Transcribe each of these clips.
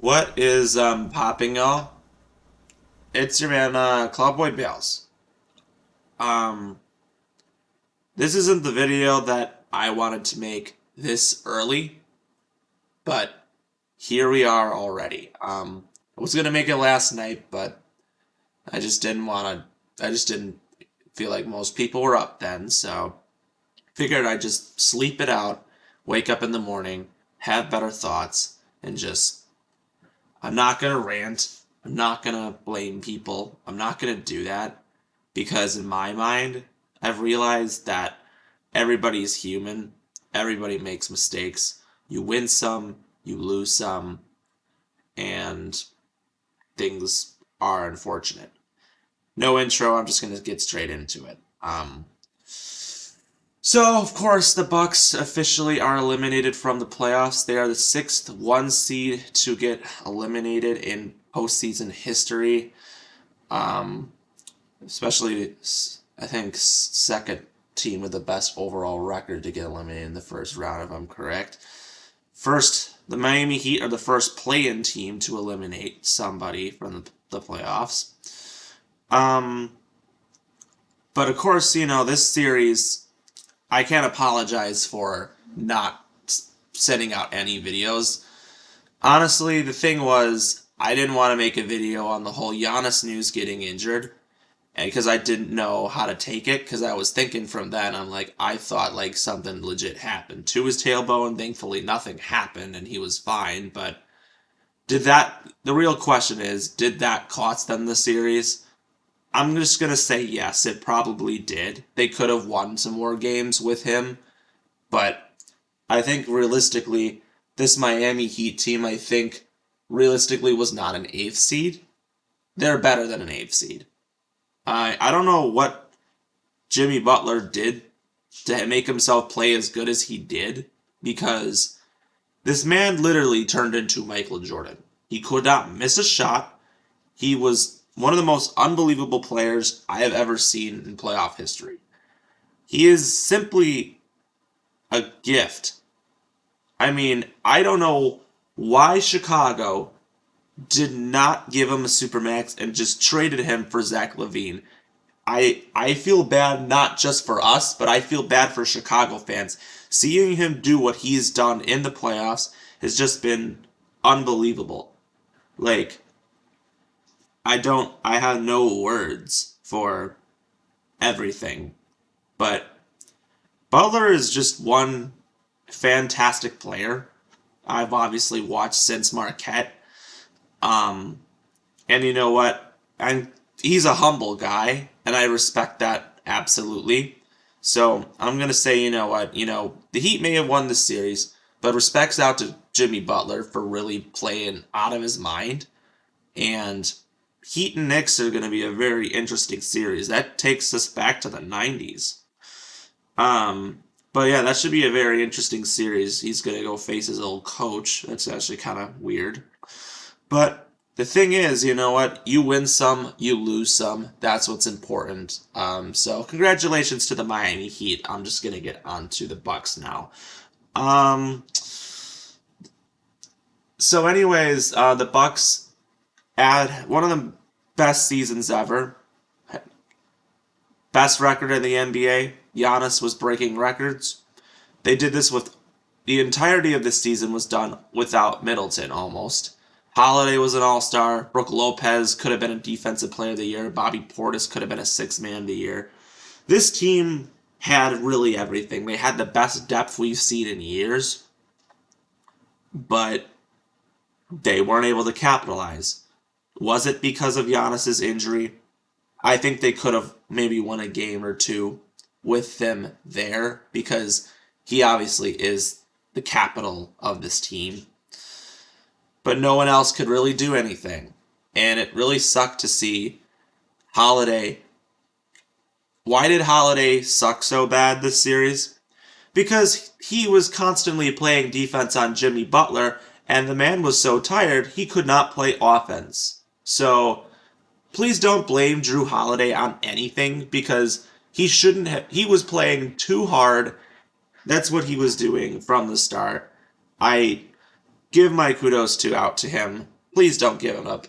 What is popping, y'all? It's your man, Cloudboy Bales. Um, this isn't the video that I wanted to make this early, but here we are already. I was gonna make it last night, but I just didn't want to. I just didn't feel like most people were up then, so figured I'd just sleep it out, wake up in the morning, have better thoughts, and just I'm not gonna rant. I'm not gonna blame people. I'm not gonna do that because in my mind, I've realized that everybody's human. Everybody makes mistakes. You win some, you lose some, and things are unfortunate. No intro. I'm just gonna get straight into it. So of course the Bucks officially are eliminated from the playoffs. They are the sixth one seed to get eliminated in postseason history. Um, Especially I think second team with the best overall record to get eliminated in the first round, if I'm correct. First, the Miami Heat are the first play-in team to eliminate somebody from the playoffs. Um, but of course, this series, I can't apologize for not sending out any videos. Honestly, the thing was, I didn't want to make a video on the whole Giannis news getting injured, and because I didn't know how to take it, because I was thinking from then, I'm like, I thought like something legit happened to his tailbone. Thankfully, nothing happened, and he was fine. But the real question is, did that cost them the series? I'm just gonna say yes, it probably did. They could have won some more games with him, but I think realistically, this Miami Heat team, I think realistically was not an eighth seed. They're better than an eighth seed. I don't know what Jimmy Butler did to make himself play as good as he did because this man literally turned into Michael Jordan. He could not miss a shot. He was one of the most unbelievable players I have ever seen in playoff history. He is simply a gift. I mean, I don't know why Chicago did not give him a supermax and just traded him for Zach LaVine. I feel bad not just for us, but I feel bad for Chicago fans. Seeing him do what he's done in the playoffs has just been unbelievable. Like, I have no words for everything. But Butler is just one fantastic player. I've obviously watched since Marquette. Um, and you know what? He's a humble guy, and I respect that absolutely. So I'm gonna say, you know what? The Heat may have won this series, but respects out to Jimmy Butler for really playing out of his mind. And Heat and Knicks are gonna be a very interesting series. That takes us back to the '90s. But yeah, that should be a very interesting series. He's gonna go face his old coach. That's actually kind of weird. But the thing is, you know what? You win some, you lose some. That's what's important. So congratulations to the Miami Heat. I'm just gonna get on to the Bucks now. Um, anyways, the Bucks had one of the best seasons ever. Best record in the NBA. Giannis was breaking records. They did this with the entirety of this season was done without Middleton almost. Holiday was an all-star. Brooke Lopez could have been a defensive player of the year. Bobby Portis could have been a sixth man of the year. This team had really everything. They had the best depth we've seen in years, but they weren't able to capitalize. Was it because of Giannis's injury? I think they could have maybe won a game or two with them there because he obviously is the capital of this team. But no one else could really do anything. And it really sucked to see Holiday. Why did Holiday suck so bad this series? Because he was constantly playing defense on Jimmy Butler, and the man was so tired he could not play offense. So please don't blame Drew Holiday on anything because he shouldn't have. He was playing too hard. That's what he was doing from the start. I give my kudos out to him. Please don't give him up.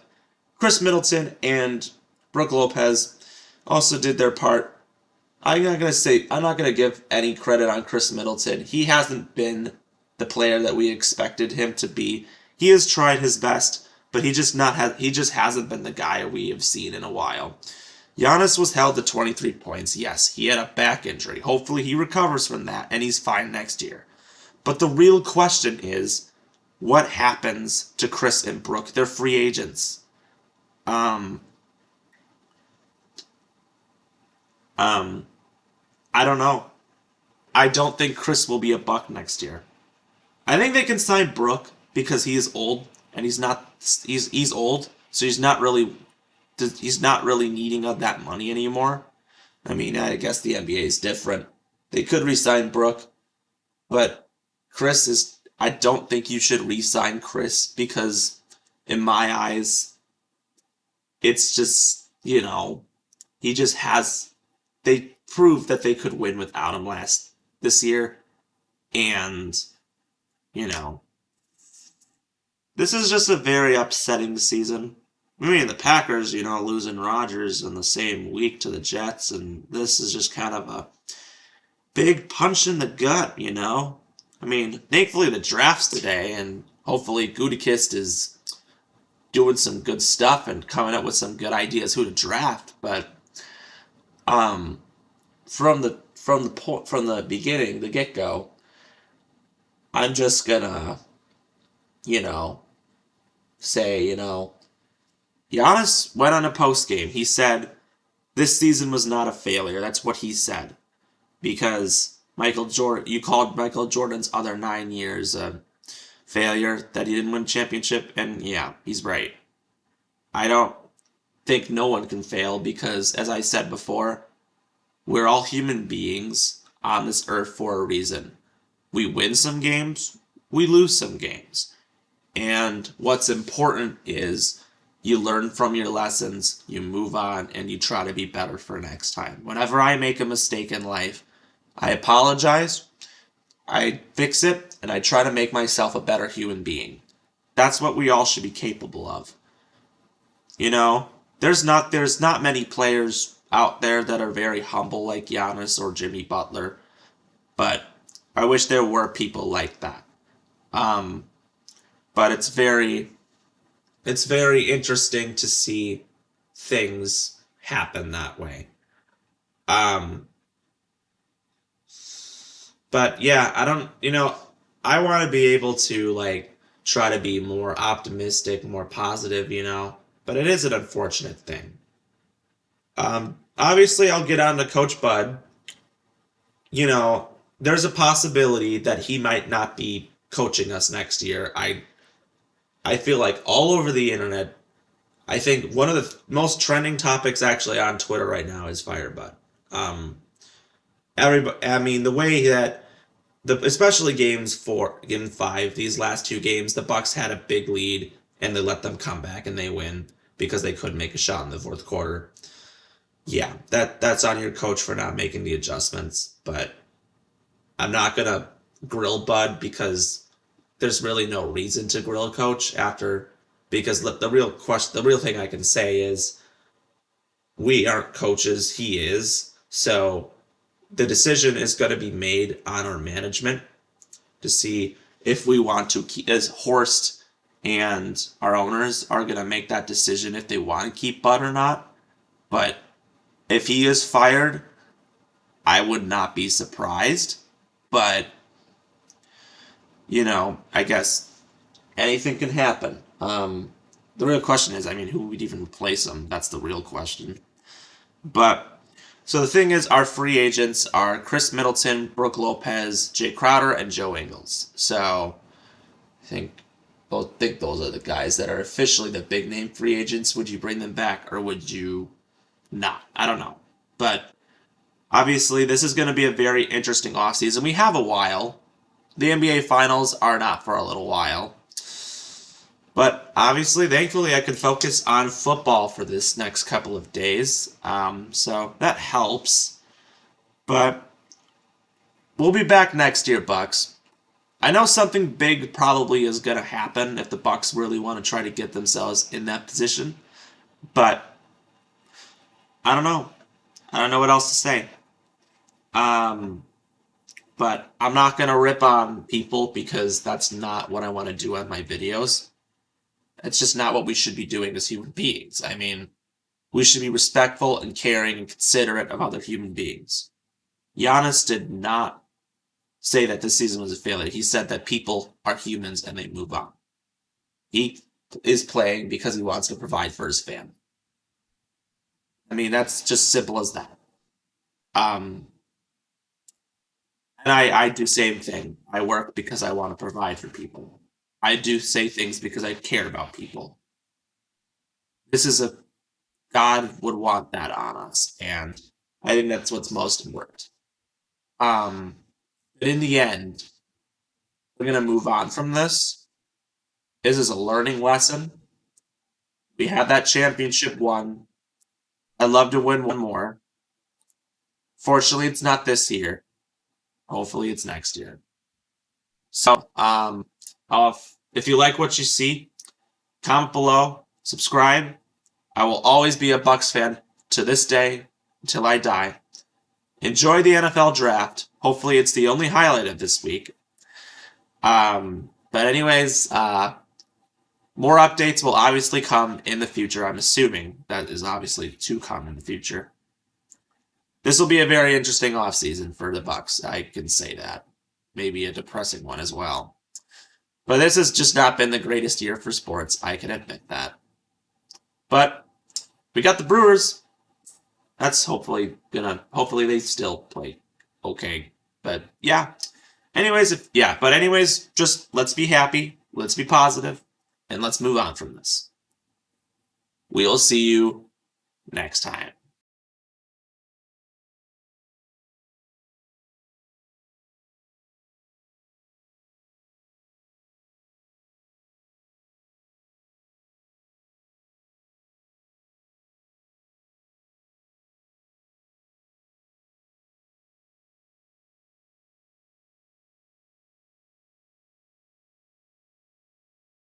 Chris Middleton and Brook Lopez also did their part. I'm not gonna give any credit on Chris Middleton. He hasn't been the player that we expected him to be. He has tried his best, but he just hasn't been the guy we have seen in a while. Giannis was held to 23 points. Yes, he had a back injury. Hopefully he recovers from that and he's fine next year. But the real question is, what happens to Chris and Brook? They're free agents. Um, I don't know. I don't think Chris will be a Buck next year. I think they can sign Brook because he is old and he's old, so he's not really needing of that money anymore. I mean, I guess the NBA is different. They could re-sign Brook, but Chris is. I don't think you should re-sign Chris because, in my eyes, it's just he just has. They proved that they could win without him this year, and you know this is just a very upsetting season. I mean, the Packers, losing Rodgers in the same week to the Jets, and this is just kind of a big punch in the gut. I mean, thankfully the draft's today, and hopefully Gutekunst is doing some good stuff and coming up with some good ideas who to draft. But um, from the beginning, the get go, I'm just gonna you know say Giannis went on a post game. He said this season was not a failure. That's what he said because you called Michael Jordan's other 9 years a failure that he didn't win a championship, and yeah, he's right. I don't think no one can fail because, as I said before, we're all human beings on this earth for a reason. We win some games, we lose some games. And what's important is you learn from your lessons, you move on, and you try to be better for next time. Whenever I make a mistake in life, I apologize, I fix it, and I try to make myself a better human being. That's what we all should be capable of. You know, there's not many players out there that are very humble like Giannis or Jimmy Butler, but I wish there were people like that. Um, but it's very interesting to see things happen that way. Um, but yeah, I want to be able to try to be more optimistic, more positive. But it is an unfortunate thing. Obviously, I'll get on to Coach Bud. You know, there's a possibility that he might not be coaching us next year. I feel like all over the internet, I think one of the most trending topics actually on Twitter right now is Firebud. Um, everybody, I mean, the way that especially game 5, these last two games, the Bucks had a big lead and they let them come back and they win because they couldn't make a shot in the fourth quarter. Yeah, that's on your coach for not making the adjustments, but I'm not gonna grill Bud because there's really no reason to grill a coach after because the real thing I can say is we aren't coaches, he is. So the decision is going to be made on our management to see if we want to keep, as Horst and our owners are going to make that decision if they want to keep Bud or not. But if he is fired, I would not be surprised. But, I guess anything can happen. The real question is, I mean, who would even replace him? That's the real question. But so the thing is, our free agents are Chris Middleton, Brook Lopez, Jay Crowder, and Joe Ingles. So I think those are the guys that are officially the big name free agents. Would you bring them back or would you not? I don't know. But obviously, this is going to be a very interesting offseason. We have a while. The NBA Finals are not for a little while. But obviously, thankfully, I can focus on football for this next couple of days. So that helps. But we'll be back next year, Bucks. I know something big probably is going to happen if the Bucks really want to try to get themselves in that position, but I don't know. I don't know what else to say. Um, but I'm not going to rip on people because that's not what I want to do on my videos. It's just not what we should be doing as human beings. I mean, we should be respectful and caring and considerate of other human beings. Giannis did not say that this season was a failure. He said that people are humans and they move on. He is playing because he wants to provide for his family. I mean, that's just simple as that. Um, and I do the same thing. I work because I want to provide for people. I do say things because I care about people. This is a God would want that on us, and I think that's what's most important. Um, but in the end, we're gonna move on from this. This is a learning lesson. We had that championship won. I'd love to win one more. Fortunately, it's not this year. Hopefully, it's next year. So, if you like what you see, comment below, subscribe. I will always be a Bucks fan to this day until I die. Enjoy the NFL draft. Hopefully, it's the only highlight of this week. But anyways, more updates will obviously come in the future. I'm assuming that is obviously to come in the future. This will be a very interesting offseason for the Bucks. I can say that. Maybe a depressing one as well. But this has just not been the greatest year for sports. I can admit that. But we got the Brewers. That's hopefully they still play okay. But yeah. Anyways, just let's be happy, let's be positive, and let's move on from this. We'll see you next time.